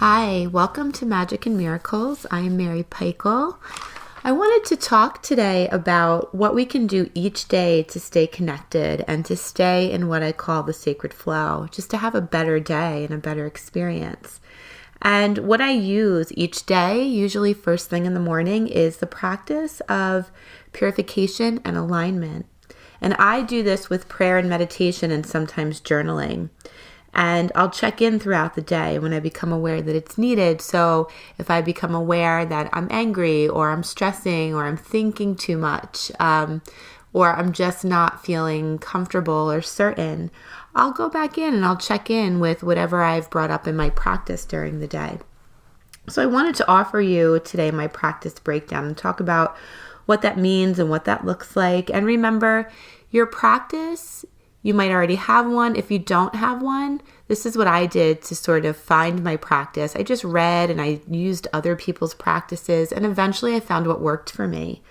Hi, welcome to Magic and Miracles. I am Mary Peichel. I wanted to talk today about what we can do each day to stay connected and to stay in what I call the sacred flow, just to have a better day and a better experience. And what I use each day, usually first thing in the morning, is the practice of purification and alignment. And I do this with prayer and meditation and sometimes journaling. And I'll check in throughout the day when I become aware that it's needed. So if I become aware that I'm angry or I'm stressing or I'm thinking too much or I'm just not feeling comfortable or certain, I'll go back in and I'll check in with whatever I've brought up in my practice during the day. So I wanted to offer you today my practice breakdown and talk about what that means and what that looks like. And remember, your practice, you might already have one. If you don't have one, this is what I did to sort of find my practice. I just read and I used other people's practices, and eventually I found what worked for me.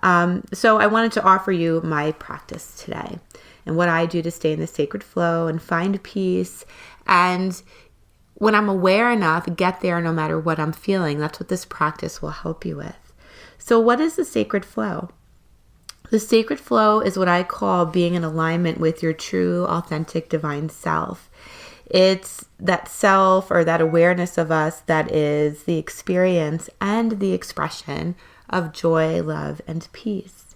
So I wanted to offer you my practice today and what I do to stay in the sacred flow and find peace. And when I'm aware enough, get there no matter what I'm feeling. That's what this practice will help you with. So what is the sacred flow? The sacred flow is what I call being in alignment with your true, authentic, divine self. It's that self or that awareness of us that is the experience and the expression of joy, love, and peace.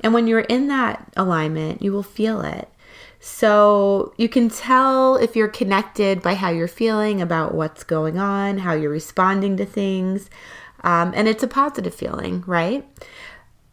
And when you're in that alignment, you will feel it. So you can tell if you're connected by how you're feeling about what's going on, how you're responding to things. And it's a positive feeling, right?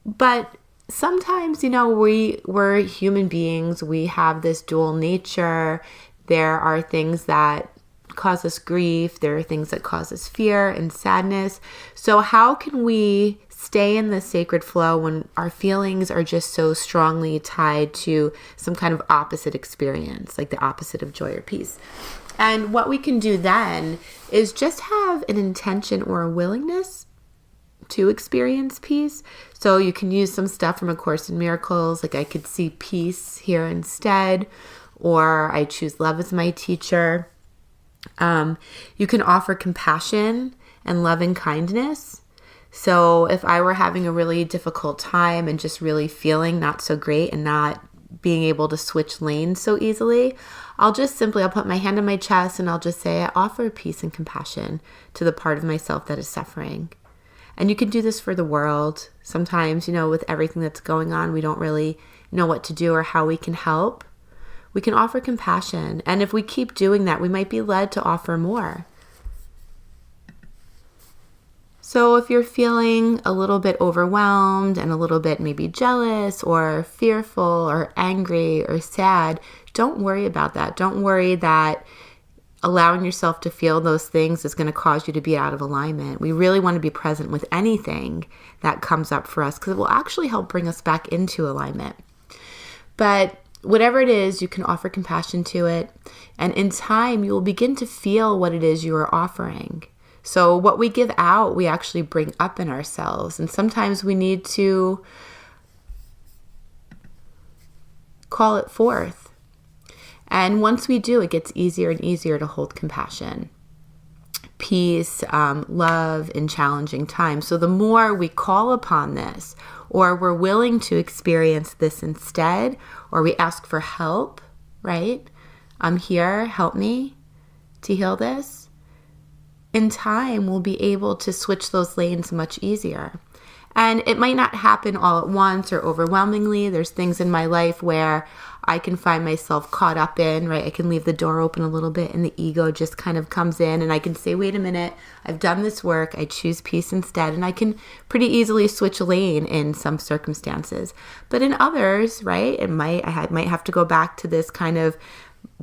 But sometimes, we're human beings. We have this dual nature. There are things that cause us grief. There are things that cause us fear and sadness. So how can we stay in the sacred flow when our feelings are just so strongly tied to some kind of opposite experience, like the opposite of joy or peace? And what we can do then is just have an intention or a willingness to experience peace. So you can use some stuff from A Course in Miracles, like I could see peace here instead, or I choose love as my teacher. You can offer compassion and loving kindness. So if I were having a really difficult time and just really feeling not so great and not being able to switch lanes so easily, I'll put my hand on my chest and I'll just say, I offer peace and compassion to the part of myself that is suffering. And you can do this for the world. Sometimes, with everything that's going on, we don't really know what to do or how we can help. We can offer compassion. And if we keep doing that, we might be led to offer more. So if you're feeling a little bit overwhelmed and a little bit maybe jealous or fearful or angry or sad, don't worry about that. Don't worry that allowing yourself to feel those things is going to cause you to be out of alignment. We really want to be present with anything that comes up for us because it will actually help bring us back into alignment. But whatever it is, you can offer compassion to it. And in time, you will begin to feel what it is you are offering. So what we give out, we actually bring up in ourselves. And sometimes we need to call it forth. And once we do, it gets easier and easier to hold compassion, peace, love in challenging times. So the more we call upon this, or we're willing to experience this instead, or we ask for help, right? I'm here, help me to heal this. In time, we'll be able to switch those lanes much easier. And it might not happen all at once or overwhelmingly. There's things in my life where I can find myself caught up in, right? I can leave the door open a little bit and the ego just kind of comes in and I can say, wait a minute, I've done this work. I choose peace instead. And I can pretty easily switch a lane in some circumstances. But in others, right, I might have to go back to this kind of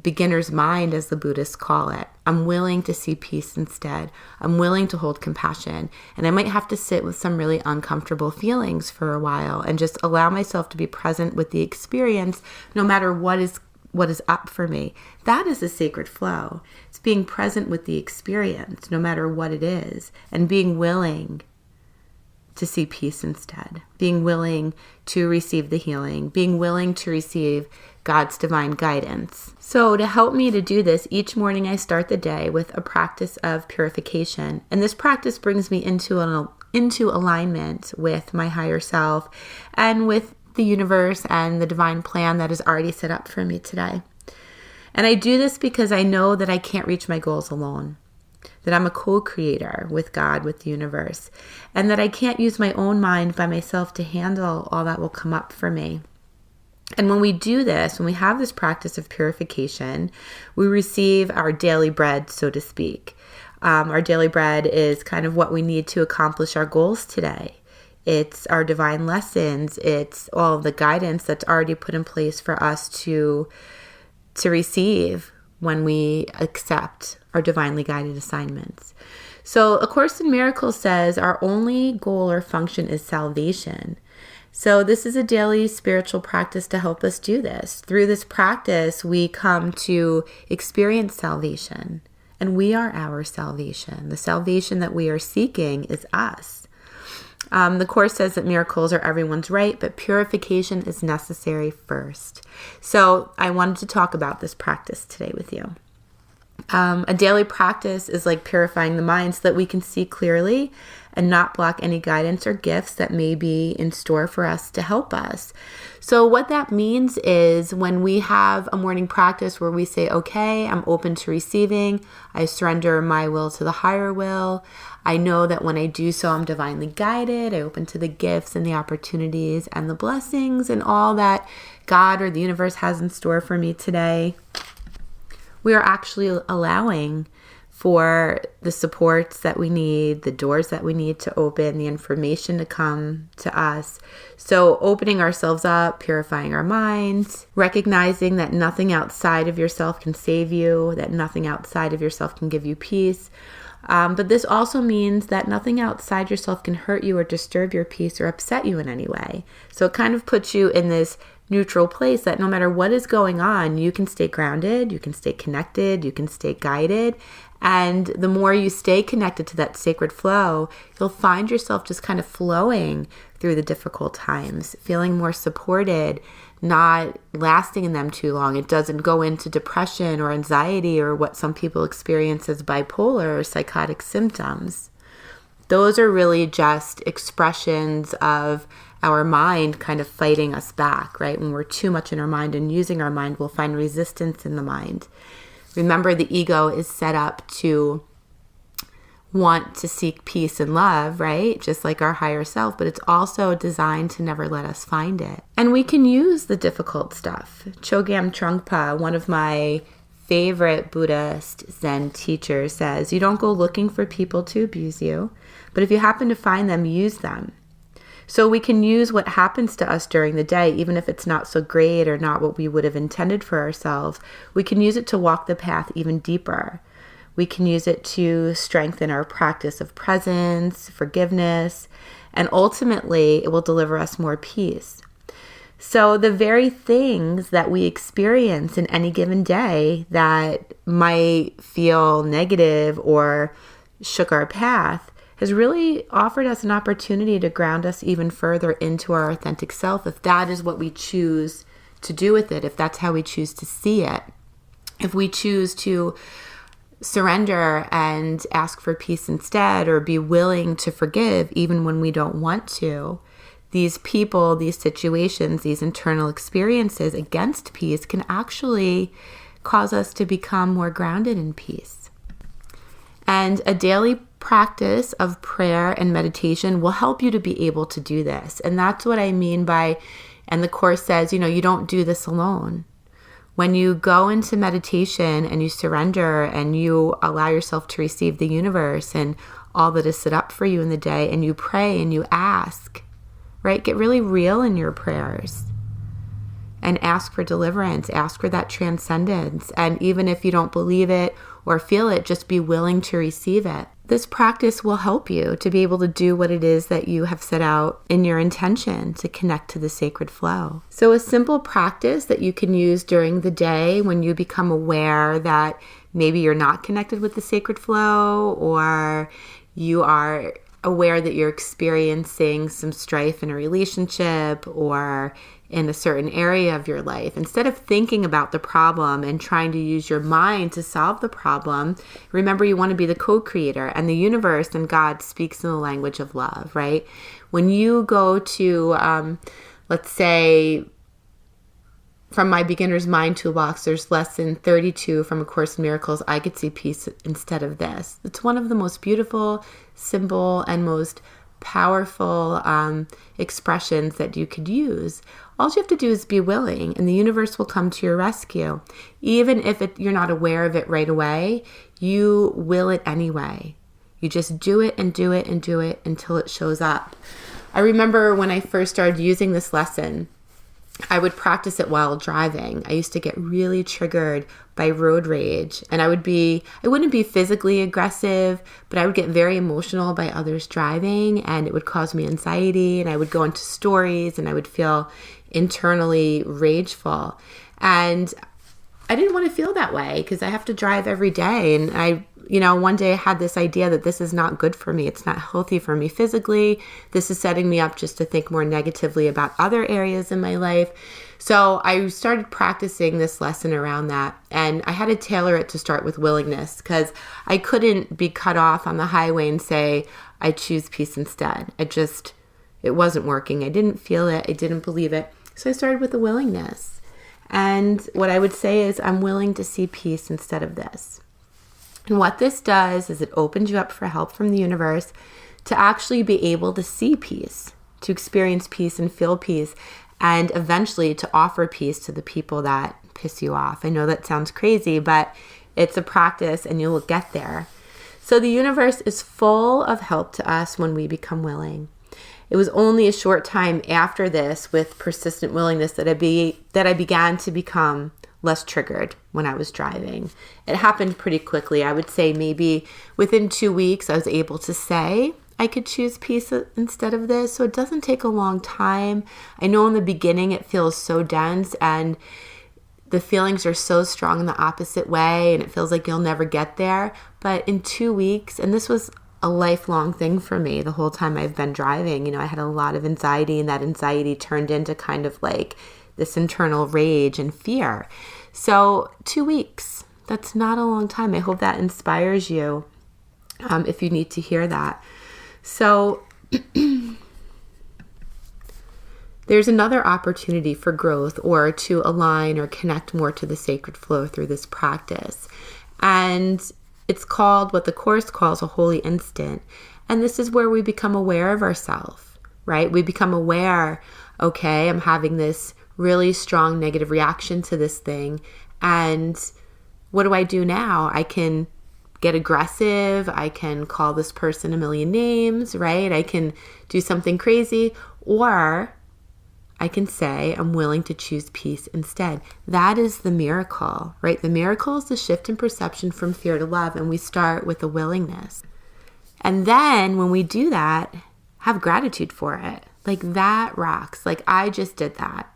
beginner's mind, as the Buddhists call it. I'm willing to see peace instead. I'm willing to hold compassion. And I might have to sit with some really uncomfortable feelings for a while and just allow myself to be present with the experience no matter what is up for me. That is a sacred flow. It's being present with the experience no matter what it is and being willing to see peace instead, being willing to receive the healing, being willing to receive God's divine guidance. So to help me to do this, each morning I start the day with a practice of purification. And this practice brings me into alignment with my higher self and with the universe and the divine plan that is already set up for me today. And I do this because I know that I can't reach my goals alone, that I'm a co-creator with God, with the universe, and that I can't use my own mind by myself to handle all that will come up for me. And when we do this, when we have this practice of purification, we receive our daily bread, so to speak. Our daily bread is kind of what we need to accomplish our goals today. It's our divine lessons. It's all of the guidance that's already put in place for us to receive when we accept our divinely guided assignments. So A Course in Miracles says our only goal or function is salvation. So this is a daily spiritual practice to help us do this. Through this practice, we come to experience salvation, and we are our salvation. The salvation that we are seeking is us. The Course says that miracles are everyone's right, but purification is necessary first. So I wanted to talk about this practice today with you. A daily practice is like purifying the mind so that we can see clearly and not block any guidance or gifts that may be in store for us to help us. So what that means is when we have a morning practice where we say, okay, I'm open to receiving, I surrender my will to the higher will. I know that when I do so, I'm divinely guided. I open to the gifts and the opportunities and the blessings and all that God or the universe has in store for me today. We are actually allowing for the supports that we need, the doors that we need to open, the information to come to us. So opening ourselves up, purifying our minds, recognizing that nothing outside of yourself can save you, that nothing outside of yourself can give you peace. But this also means that nothing outside yourself can hurt you or disturb your peace or upset you in any way. So it kind of puts you in this neutral place that no matter what is going on, you can stay grounded, you can stay connected, you can stay guided. And the more you stay connected to that sacred flow, you'll find yourself just kind of flowing through the difficult times, feeling more supported, not lasting in them too long. It doesn't go into depression or anxiety or what some people experience as bipolar or psychotic symptoms. Those are really just expressions of our mind kind of fighting us back, right? When we're too much in our mind and using our mind, we'll find resistance in the mind. Remember, the ego is set up to want to seek peace and love, right? Just like our higher self, but it's also designed to never let us find it. And we can use the difficult stuff. Chogyam Trungpa, one of my favorite Buddhist Zen teachers, says, you don't go looking for people to abuse you, but if you happen to find them, use them. So we can use what happens to us during the day, even if it's not so great or not what we would have intended for ourselves. We can use it to walk the path even deeper. We can use it to strengthen our practice of presence, forgiveness, and ultimately it will deliver us more peace. So the very things that we experience in any given day that might feel negative or shook our path has really offered us an opportunity to ground us even further into our authentic self, if that is what we choose to do with it, if that's how we choose to see it. If we choose to surrender and ask for peace instead, or be willing to forgive even when we don't want to, these people, these situations, these internal experiences against peace can actually cause us to become more grounded in peace. And a daily practice of prayer and meditation will help you to be able to do this. And that's what I mean by, and the Course says, you don't do this alone. When you go into meditation and you surrender and you allow yourself to receive the universe and all that is set up for you in the day, and you pray and you ask, right? Get really real in your prayers and ask for deliverance, ask for that transcendence. And even if you don't believe it or feel it, just be willing to receive it. This practice will help you to be able to do what it is that you have set out in your intention to connect to the sacred flow. So a simple practice that you can use during the day when you become aware that maybe you're not connected with the sacred flow, or you are aware that you're experiencing some strife in a relationship or in a certain area of your life, instead of thinking about the problem and trying to use your mind to solve the problem, remember you want to be the co-creator, and the universe and God speaks in the language of love, right? When you go to, let's say, from my beginner's mind toolbox, there's lesson 32 from A Course in Miracles, I could see peace instead of this. It's one of the most beautiful, simple, and most powerful expressions that you could use. All you have to do is be willing, and the universe will come to your rescue. Even if you're not aware of it right away, you will it anyway. You just do it and do it and do it until it shows up. I remember when I first started using this lesson, I would practice it while driving. I used to get really triggered by road rage, and I wouldn't be physically aggressive, but I would get very emotional by others driving, and it would cause me anxiety, and I would go into stories, and I would feel internally rageful. And I didn't want to feel that way because I have to drive every day. And one day I had this idea that this is not good for me. It's not healthy for me physically. This is setting me up just to think more negatively about other areas in my life. So I started practicing this lesson around that. And I had to tailor it to start with willingness, because I couldn't be cut off on the highway and say, I choose peace instead. It wasn't working. I didn't feel it. I didn't believe it. So I started with the willingness. And what I would say is, I'm willing to see peace instead of this. And what this does is it opens you up for help from the universe to actually be able to see peace, to experience peace and feel peace, and eventually to offer peace to the people that piss you off. I know that sounds crazy, but it's a practice and you will get there. So the universe is full of help to us when we become willing. It was only a short time after this, with persistent willingness, that I began to become less triggered when I was driving. It happened pretty quickly. I would say maybe within 2 weeks, I was able to say I could choose peace instead of this. So it doesn't take a long time. I know in the beginning it feels so dense and the feelings are so strong in the opposite way, and it feels like you'll never get there. But in 2 weeks, and this was a lifelong thing for me the whole time I've been driving, I had a lot of anxiety, and that anxiety turned into kind of like this internal rage and fear. So 2 weeks, that's not a long time. I hope that inspires you if you need to hear that. So there's another opportunity for growth, or to align or connect more to the sacred flow through this practice. And it's called what the Course calls a holy instant. And this is where we become aware of ourselves, right? We become aware, okay, I'm having this really strong negative reaction to this thing. And what do I do now? I can get aggressive. I can call this person a million names, right? I can do something crazy, or I can say I'm willing to choose peace instead. That is the miracle, right? The miracle is the shift in perception from fear to love, and we start with a willingness. And then when we do that, have gratitude for it. Like, that rocks. Like, I just did that.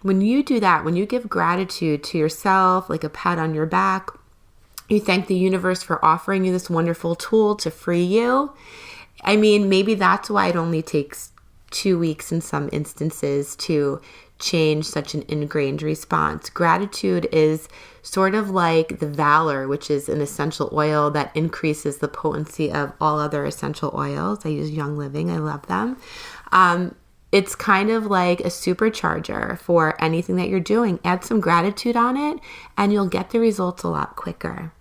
When you do that, when you give gratitude to yourself, like a pat on your back, you thank the universe for offering you this wonderful tool to free you. I mean, maybe that's why it only takes 2 weeks in some instances to change such an ingrained response. Gratitude is sort of like the valor, which is an essential oil that increases the potency of all other essential oils. I use Young Living. I love them. It's kind of like a supercharger for anything that you're doing. Add some gratitude on it, and you'll get the results a lot quicker.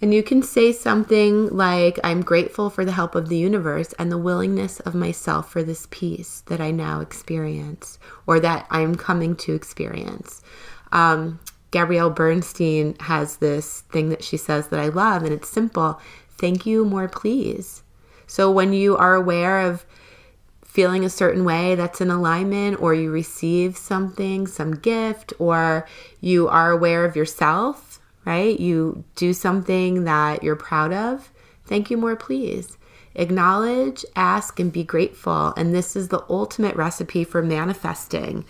And you can say something like, I'm grateful for the help of the universe and the willingness of myself for this peace that I now experience, or that I'm coming to experience. Gabrielle Bernstein has this thing that she says that I love, and it's simple. Thank you, more please. So when you are aware of feeling a certain way that's in alignment, or you receive something, some gift, or you are aware of yourself, right? You do something that you're proud of. Thank you, more please. Acknowledge, ask, and be grateful. And this is the ultimate recipe for manifesting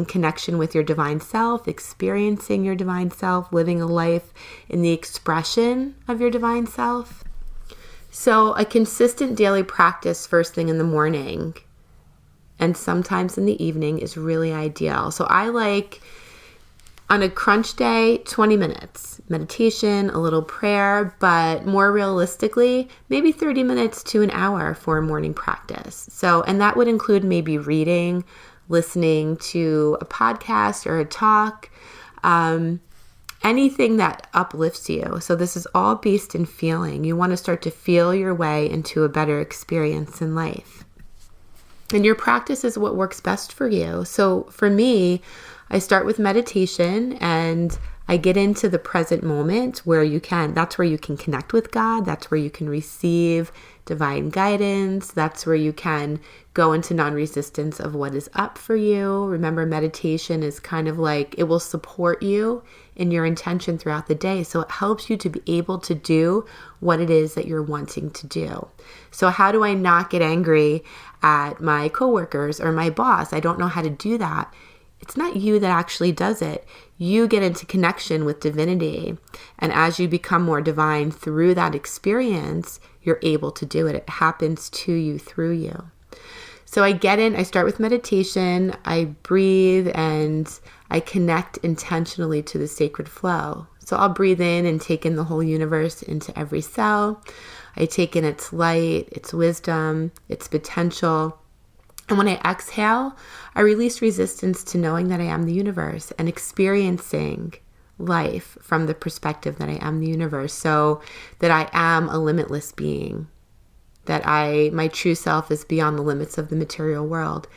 connection with your divine self, experiencing your divine self, living a life in the expression of your divine self. So a consistent daily practice first thing in the morning and sometimes in the evening is really ideal. So I like, on a crunch day, 20 minutes, meditation, a little prayer, but more realistically, maybe 30 minutes to an hour for a morning practice. So, and that would include maybe reading, listening to a podcast or a talk, anything that uplifts you. So this is all based in feeling. You want to start to feel your way into a better experience in life. And your practice is what works best for you. So for me, I start with meditation and I get into the present moment that's where you can connect with God. That's where you can receive divine guidance. That's where you can go into non-resistance of what is up for you. Remember, meditation is kind of like, it will support you in your intention throughout the day. So it helps you to be able to do what it is that you're wanting to do. So how do I not get angry at my coworkers or my boss? I don't know how to do that. It's not you that actually does it. You get into connection with divinity. And as you become more divine through that experience, you're able to do it. It happens to you, through you. So I start with meditation, I breathe, and I connect intentionally to the sacred flow. So I'll breathe in and take in the whole universe into every cell. I take in its light, its wisdom, its potential. And when I exhale, I release resistance to knowing that I am the universe and experiencing life from the perspective that I am the universe, so that I am a limitless being, that my true self is beyond the limits of the material world.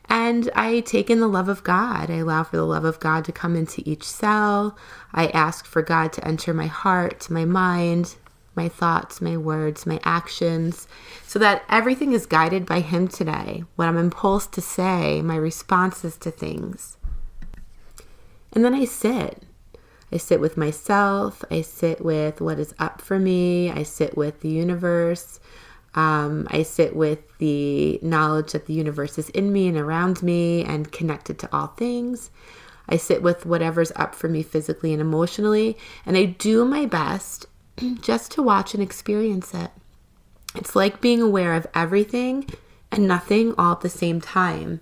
And I take in the love of God. I allow for the love of God to come into each cell. I ask for God to enter my heart, my mind, my thoughts, my words, my actions, so that everything is guided by Him today. What I'm impulsed to say, my responses to things. And then I sit. I sit with myself. I sit with what is up for me. I sit with the universe. I sit with the knowledge that the universe is in me and around me and connected to all things. I sit with whatever's up for me physically and emotionally. And I do my best just to watch and experience it. It's like being aware of everything and nothing all at the same time.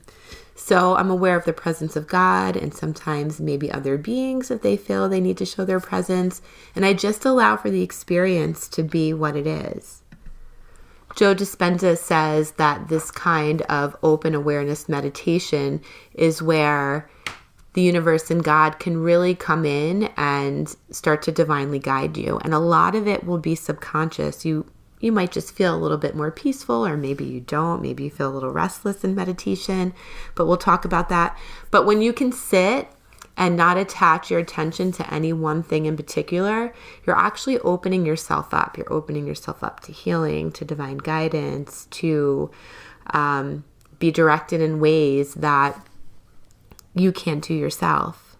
So I'm aware of the presence of God and sometimes maybe other beings if they feel they need to show their presence. And I just allow for the experience to be what it is. Joe Dispenza says that this kind of open awareness meditation is where the universe and God can really come in and start to divinely guide you. And a lot of it will be subconscious. You might just feel a little bit more peaceful, or maybe you don't. Maybe you feel a little restless in meditation, but we'll talk about that. But when you can sit and not attach your attention to any one thing in particular, you're actually opening yourself up. You're opening yourself up to healing, to divine guidance, to be directed in ways that you can't do yourself.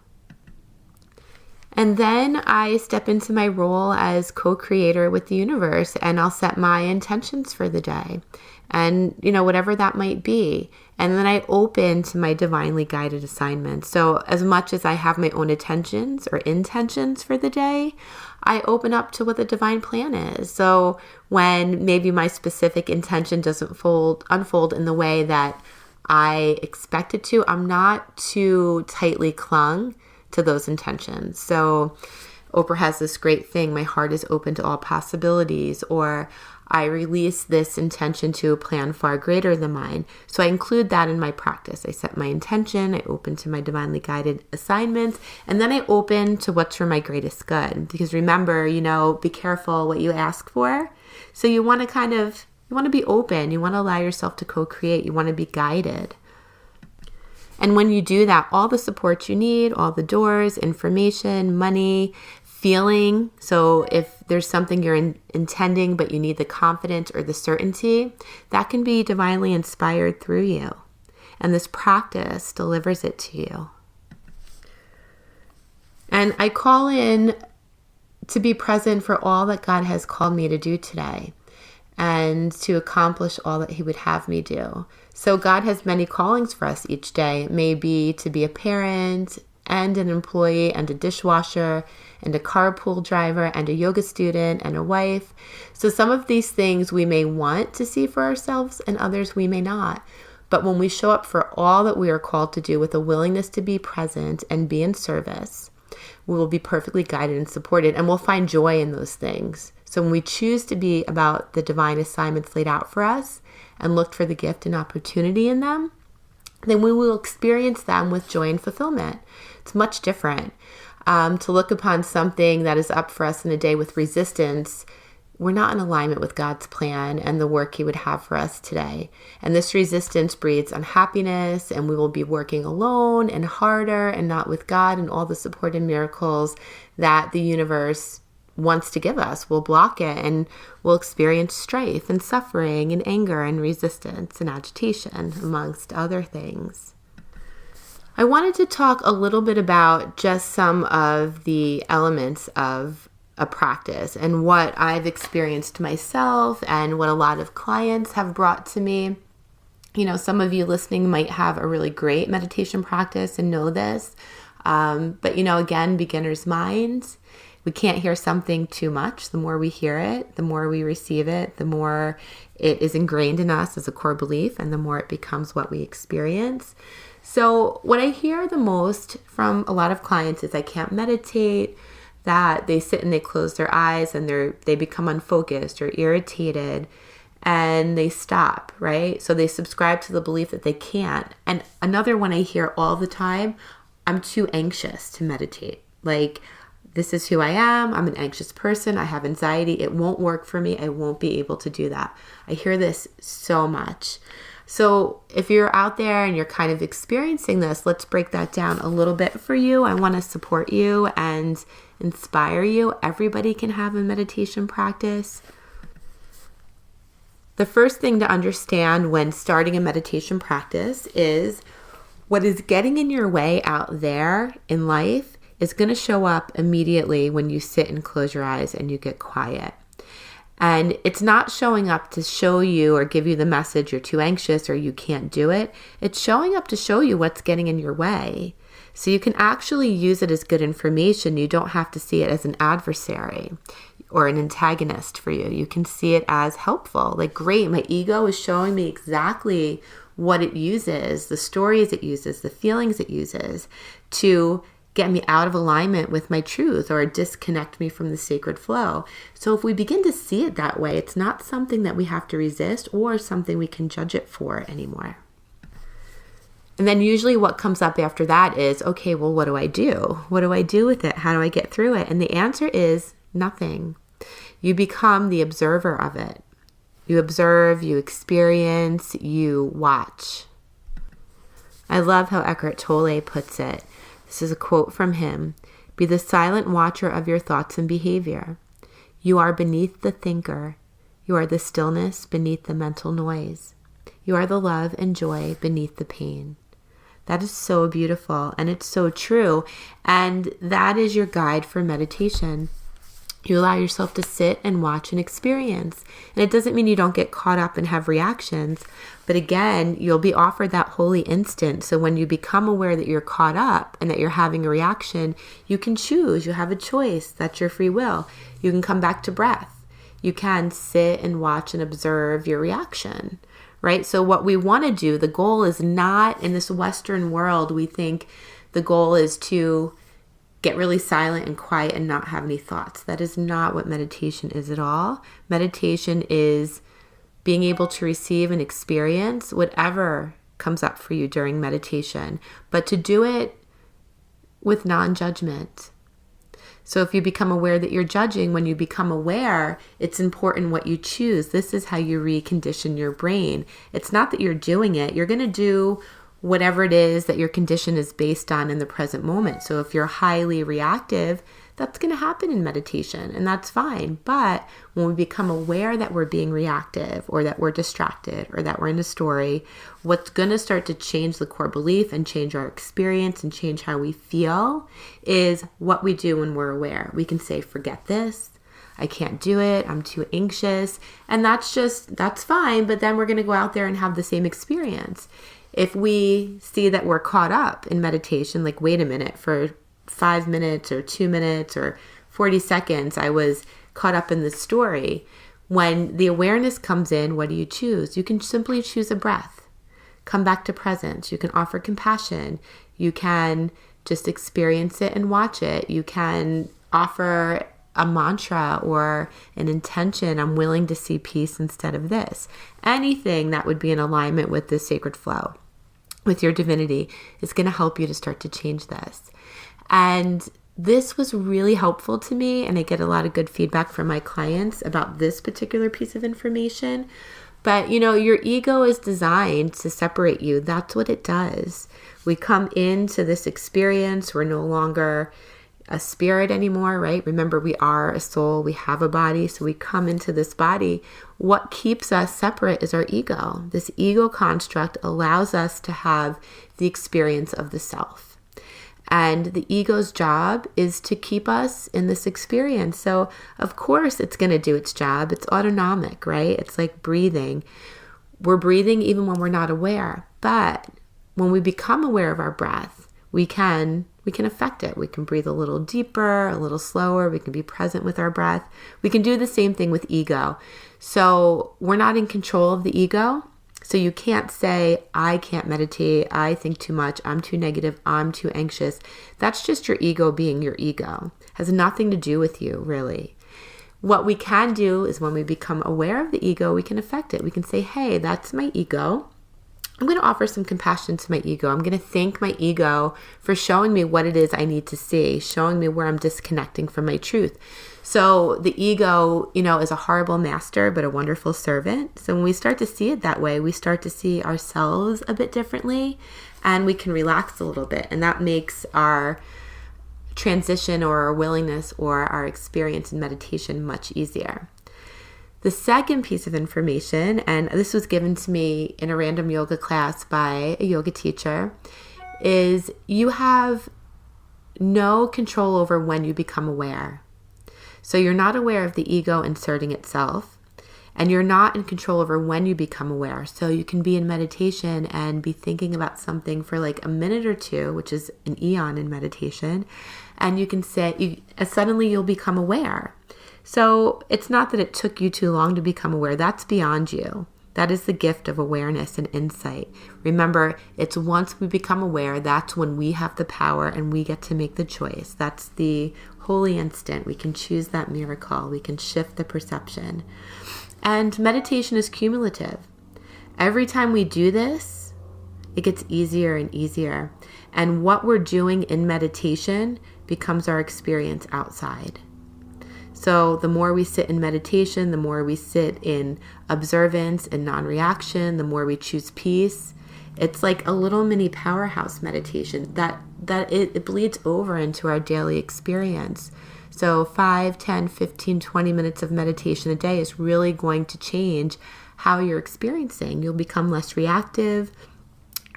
And then I step into my role as co-creator with the universe, and I'll set my intentions for the day and, whatever that might be. And then I open to my divinely guided assignments. So as much as I have my own intentions or intentions for the day, I open up to what the divine plan is. So when maybe my specific intention doesn't unfold in the way that I expect it to, I'm not too tightly clung to those intentions. So Oprah has this great thing, my heart is open to all possibilities, or I release this intention to a plan far greater than mine. So I include that in my practice. I set my intention, I open to my divinely guided assignments, and then I open to what's for my greatest good. Because remember, be careful what you ask for. So you want to be open. You want to allow yourself to co-create. You want to be guided. And when you do that, all the support you need, all the doors, information, money, feeling. So if there's something you're intending, but you need the confidence or the certainty, that can be divinely inspired through you. And this practice delivers it to you. And I call in to be present for all that God has called me to do today, and to accomplish all that He would have me do. So God has many callings for us each day. It may be to be a parent, and an employee and a dishwasher and a carpool driver and a yoga student and a wife. So some of these things we may want to see for ourselves and others we may not. But when we show up for all that we are called to do with a willingness to be present and be in service, we will be perfectly guided and supported, and we'll find joy in those things. So when we choose to be about the divine assignments laid out for us and look for the gift and opportunity in them, then we will experience them with joy and fulfillment. It's much different. To look upon something that is up for us in a day with resistance, we're not in alignment with God's plan and the work He would have for us today. And this resistance breeds unhappiness, and we will be working alone and harder and not with God, and all the support and miracles that the universe wants to give us. We'll block it, and we'll experience strife and suffering and anger and resistance and agitation, amongst other things. I wanted to talk a little bit about just some of the elements of a practice and what I've experienced myself and what a lot of clients have brought to me. You know, some of you listening might have a really great meditation practice and know this. But, you know, again, beginner's mind. We can't hear something too much. The more we hear it, the more we receive it, the more it is ingrained in us as a core belief, and the more it becomes what we experience. So what I hear the most from a lot of clients is I can't meditate, that they sit and they close their eyes and they become unfocused or irritated and they stop, right? So they subscribe to the belief that they can't. And another one I hear all the time, I'm too anxious to meditate. Like, this is who I am. I'm an anxious person. I have anxiety. It won't work for me. I won't be able to do that. I hear this so much. So if you're out there and you're kind of experiencing this, let's break that down a little bit for you. I want to support you and inspire you. Everybody can have a meditation practice. The first thing to understand when starting a meditation practice is what is getting in your way out there in life is going to show up immediately when you sit and close your eyes and you get quiet. And it's not showing up to show you or give you the message you're too anxious or you can't do it. It's showing up to show you what's getting in your way. So you can actually use it as good information. You don't have to see it as an adversary or an antagonist for you. You can see it as helpful. Like, great, my ego is showing me exactly what it uses, the stories it uses, the feelings it uses to get me out of alignment with my truth or disconnect me from the sacred flow. So if we begin to see it that way, it's not something that we have to resist or something we can judge it for anymore. And then usually what comes up after that is, okay, well, what do I do? What do I do with it? How do I get through it? And the answer is nothing. You become the observer of it. You observe, you experience, you watch. I love how Eckhart Tolle puts it. This is a quote from him. Be the silent watcher of your thoughts and behavior. You are beneath the thinker. You are the stillness beneath the mental noise. You are the love and joy beneath the pain. That is so beautiful, and it's so true. And that is your guide for meditation. You allow yourself to sit and watch and experience. And it doesn't mean you don't get caught up and have reactions. But again, you'll be offered that holy instant. So when you become aware that you're caught up and that you're having a reaction, you can choose. You have a choice. That's your free will. You can come back to breath. You can sit and watch and observe your reaction, right? So what we want to do, the goal is not, in this Western world, we think the goal is to get really silent and quiet and not have any thoughts. That is not what meditation is at all. Meditation is being able to receive and experience whatever comes up for you during meditation, but to do it with non-judgment. So if you become aware that you're judging, when you become aware, it's important what you choose. This is how you recondition your brain. It's not that you're doing it. You're going to do whatever it is that your condition is based on in the present moment. So if you're highly reactive, that's going to happen in meditation, and that's fine. But when we become aware that we're being reactive or that we're distracted or that we're in a story, what's going to start to change the core belief and change our experience and change how we feel is what we do when we're aware. We can say, forget this. I can't do it. I'm too anxious. And that's fine. But then we're going to go out there and have the same experience. If we see that we're caught up in meditation, like, wait a minute, for 5 minutes or 2 minutes or 40 seconds, I was caught up in this story. When the awareness comes in, what do you choose? You can simply choose a breath. Come back to presence. You can offer compassion. You can just experience it and watch it. You can offer a mantra or an intention. I'm willing to see peace instead of this. Anything that would be in alignment with the sacred flow, with your divinity, is going to help you to start to change this. And this was really helpful to me, and I get a lot of good feedback from my clients about this particular piece of information. But, your ego is designed to separate you. That's what it does. We come into this experience. We're no longer a spirit anymore, right? Remember, we are a soul. We have a body. So we come into this body. What keeps us separate is our ego. This ego construct allows us to have the experience of the self. And the ego's job is to keep us in this experience. So, of course, it's going to do its job. It's autonomic, right? It's like breathing. We're breathing even when we're not aware. But when we become aware of our breath, we can affect it. We can breathe a little deeper, a little slower. We can be present with our breath. We can do the same thing with ego. So we're not in control of the ego. So you can't say, I can't meditate, I think too much, I'm too negative, I'm too anxious. That's just your ego being your ego. It has nothing to do with you, really. What we can do is when we become aware of the ego, we can affect it. We can say, hey, that's my ego. I'm going to offer some compassion to my ego. I'm going to thank my ego for showing me what it is I need to see, showing me where I'm disconnecting from my truth. So the ego, is a horrible master, but a wonderful servant. So when we start to see it that way, we start to see ourselves a bit differently, and we can relax a little bit. And that makes our transition or our willingness or our experience in meditation much easier. The second piece of information, and this was given to me in a random yoga class by a yoga teacher, is you have no control over when you become aware. So you're not aware of the ego inserting itself, and you're not in control over when you become aware. So you can be in meditation and be thinking about something for like a minute or two, which is an eon in meditation, and you can say, suddenly you'll become aware. So it's not that it took you too long to become aware. That's beyond you. That is the gift of awareness and insight. Remember, it's once we become aware, that's when we have the power and we get to make the choice. That's the holy instant. We can choose that miracle. We can shift the perception. And meditation is cumulative. Every time we do this, it gets easier and easier. And what we're doing in meditation becomes our experience outside. So the more we sit in meditation, the more we sit in observance and non-reaction, the more we choose peace. It's like a little mini powerhouse meditation that it bleeds over into our daily experience. So 5, 10, 15, 20 minutes of meditation a day is really going to change how you're experiencing. You'll become less reactive.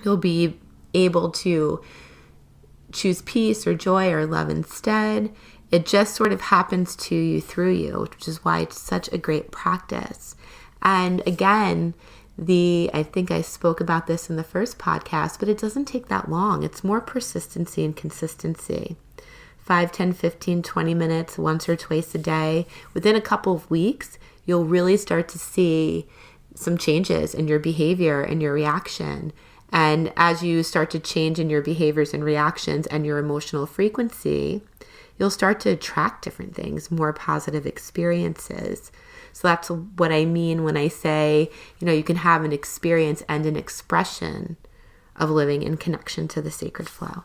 You'll be able to choose peace or joy or love instead. It just sort of happens to you through you, which is why it's such a great practice. And again, I think I spoke about this in the first podcast, but it doesn't take that long. It's more persistency and consistency. 5, 10, 15, 20 minutes once or twice a day. Within a couple of weeks, you'll really start to see some changes in your behavior and your reaction. And as you start to change in your behaviors and reactions and your emotional frequency, you'll start to attract different things, more positive experiences. So that's what I mean when I say, you can have an experience and an expression of living in connection to the sacred flow.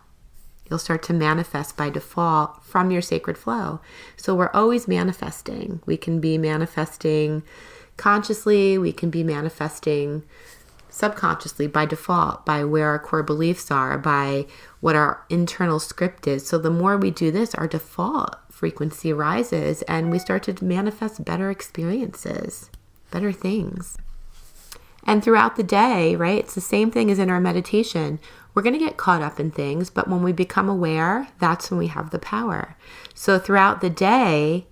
You'll start to manifest by default from your sacred flow. So we're always manifesting. We can be manifesting consciously. We can be manifesting subconsciously by default, by where our core beliefs are, by what our internal script is. So the more we do this, our default frequency rises and we start to manifest better experiences, better things. And throughout the day, right, it's the same thing as in our meditation. We're going to get caught up in things, but when we become aware, that's when we have the power. So throughout the day,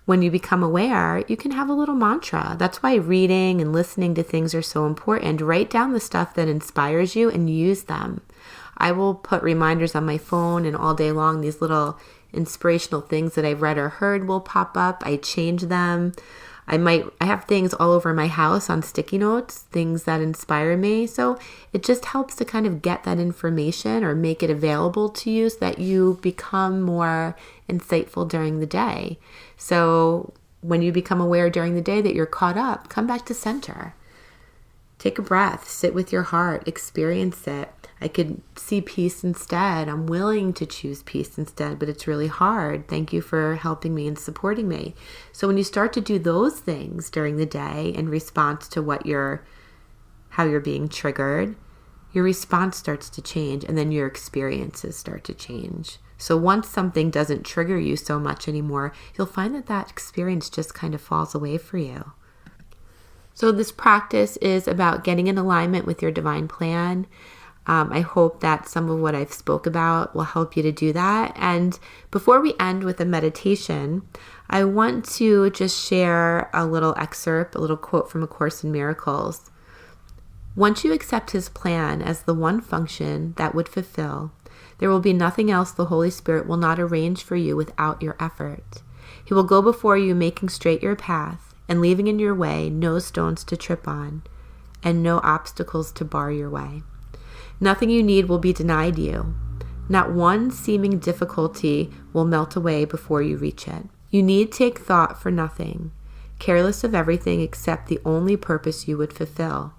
when you become aware, you can have a little mantra. That's why reading and listening to things are so important. Write down the stuff that inspires you and use them. I will put reminders on my phone, and all day long, these little inspirational things that I've read or heard will pop up. I change them. I have things all over my house on sticky notes, things that inspire me. So it just helps to kind of get that information or make it available to you so that you become more insightful during the day. So when you become aware during the day that you're caught up, come back to center. Take a breath, sit with your heart, experience it. I could see peace instead. I'm willing to choose peace instead, but it's really hard. Thank you for helping me and supporting me. So when you start to do those things during the day in response to how you're being triggered, your response starts to change, and then your experiences start to change. So once something doesn't trigger you so much anymore, you'll find that experience just kind of falls away for you. So this practice is about getting in alignment with your divine plan. I hope that some of what I've spoke about will help you to do that. And before we end with a meditation, I want to just share a little excerpt, a little quote from A Course in Miracles. Once you accept His plan as the one function that would fulfill, there will be nothing else the Holy Spirit will not arrange for you without your effort. He will go before you, making straight your path and leaving in your way no stones to trip on and no obstacles to bar your way. Nothing you need will be denied you. Not one seeming difficulty will melt away before you reach it. You need take thought for nothing, careless of everything except the only purpose you would fulfill.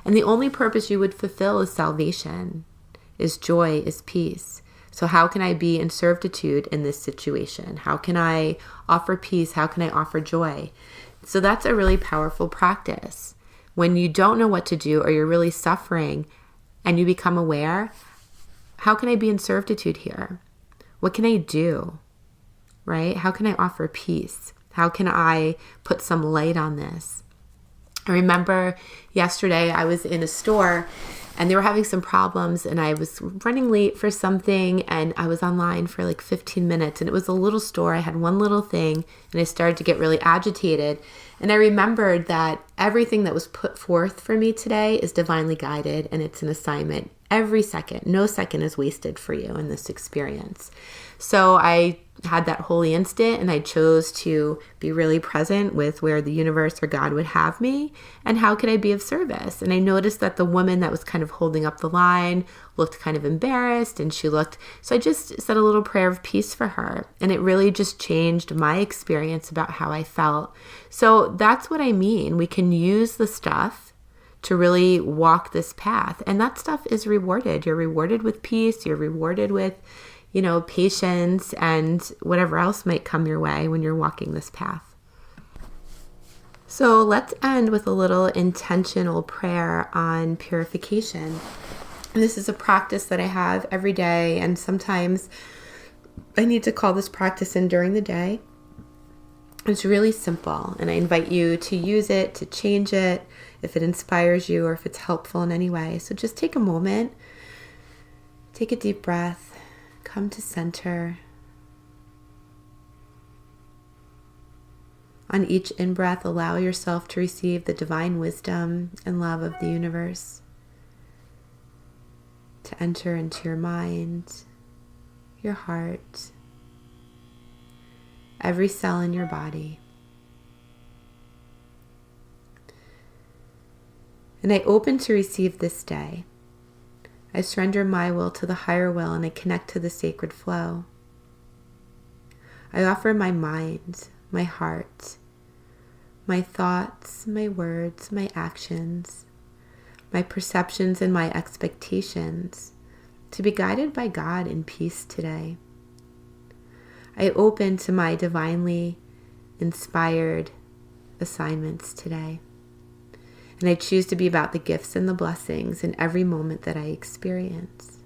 And the only purpose you would fulfill is salvation, is joy, is peace. So how can I be in servitude in this situation? How can I offer peace? How can I offer joy? So that's a really powerful practice. When you don't know what to do or you're really suffering, and you become aware, how can I be in servitude here? What can I do? Right? How can I offer peace? How can I put some light on this? I remember yesterday I was in a store and they were having some problems and I was running late for something and I was online for like 15 minutes and it was a little store. I had one little thing and I started to get really agitated. And I remembered that everything that was put forth for me today is divinely guided and it's an assignment. Every second, no second is wasted for you in this experience. So I had that holy instant and I chose to be really present with where the universe or God would have me and how could I be of service. And I noticed that the woman that was kind of holding up the line looked kind of embarrassed and so I just said a little prayer of peace for her. And it really just changed my experience about how I felt. So that's what I mean. We can use the stuff to really walk this path. And that stuff is rewarded. You're rewarded with peace. You're rewarded with, patience and whatever else might come your way when you're walking this path. So let's end with a little intentional prayer on purification. And this is a practice that I have every day. And sometimes I need to call this practice in during the day. It's really simple. And I invite you to use it, to change it, if it inspires you or if it's helpful in any way. So just take a moment, take a deep breath, come to center. On each in-breath, allow yourself to receive the divine wisdom and love of the universe to enter into your mind, your heart, every cell in your body. And I open to receive this day. I surrender my will to the higher will and I connect to the sacred flow. I offer my mind, my heart, my thoughts, my words, my actions, my perceptions and my expectations to be guided by God in peace today. I open to my divinely inspired assignments today. And I choose to be about the gifts and the blessings in every moment that I experience.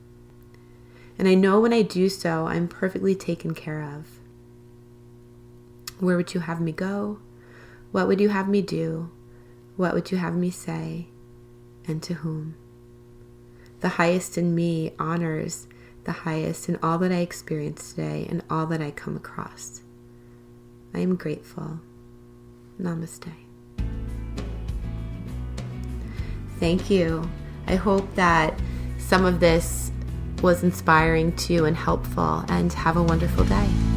And I know when I do so, I'm perfectly taken care of. Where would you have me go? What would you have me do? What would you have me say? And to whom? The highest in me honors the highest in all that I experience today and all that I come across. I am grateful. Namaste. Thank you. I hope that some of this was inspiring to you and helpful, and have a wonderful day.